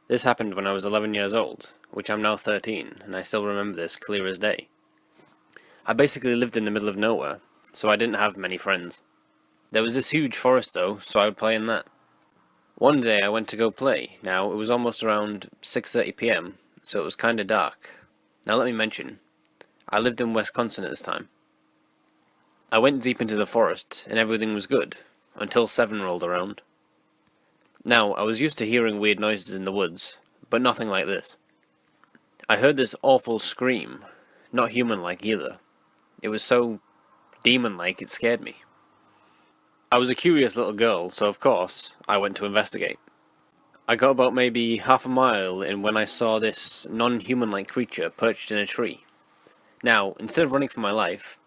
This happened when I was 11 years old, which I'm now 13, and I still remember this clear as day. I basically lived in the middle of nowhere, so I didn't have many friends. There was this huge forest though, so I would play in that. One day I went to go play. Now, it was almost around 6:30 p.m., so it was kinda dark. Now let me mention, I lived in Wisconsin at this time. I went deep into the forest, and everything was good, until 7 rolled around. Now, I was used to hearing weird noises in the woods, but nothing like this. I heard this awful scream, not human-like either. It was so demon-like it scared me. I was a curious little girl, so of course, I went to investigate. I got about maybe half a mile in when I saw this non-human-like creature perched in a tree. Now, instead of running for my life,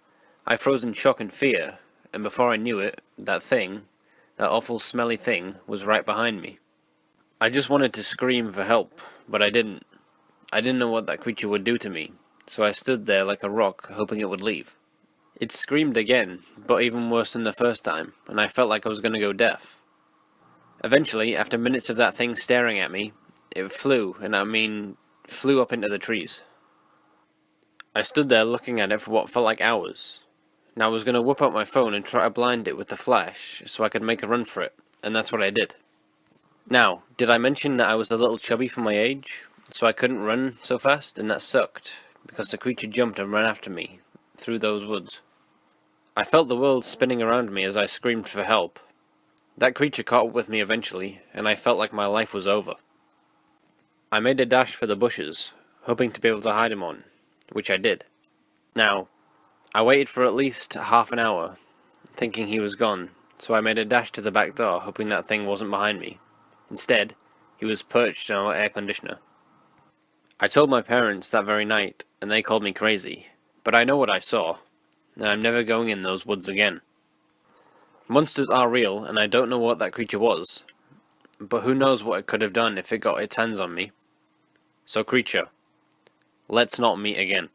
I froze in shock and fear, and before I knew it, that awful smelly thing, was right behind me. I just wanted to scream for help, but I didn't. I didn't know what that creature would do to me, so I stood there like a rock, hoping it would leave. It screamed again, but even worse than the first time, and I felt like I was going to go deaf. Eventually, after minutes of that thing staring at me, it flew, and I mean, flew up into the trees. I stood there looking at it for what felt like hours. Now I was going to whip out my phone and try to blind it with the flash, so I could make a run for it, and that's what I did. Now, did I mention that I was a little chubby for my age, so I couldn't run so fast, and that sucked, because the creature jumped and ran after me, through those woods. I felt the world spinning around me as I screamed for help. That creature caught up with me eventually, and I felt like my life was over. I made a dash for the bushes, hoping to be able to hide him on, which I did. Now, I waited for at least half an hour, thinking he was gone, so I made a dash to the back door, hoping that thing wasn't behind me. Instead, he was perched on our air conditioner. I told my parents that very night, and they called me crazy, but I know what I saw, and I'm never going in those woods again. Monsters are real, and I don't know what that creature was, but who knows what it could have done if it got its hands on me. So creature, let's not meet again.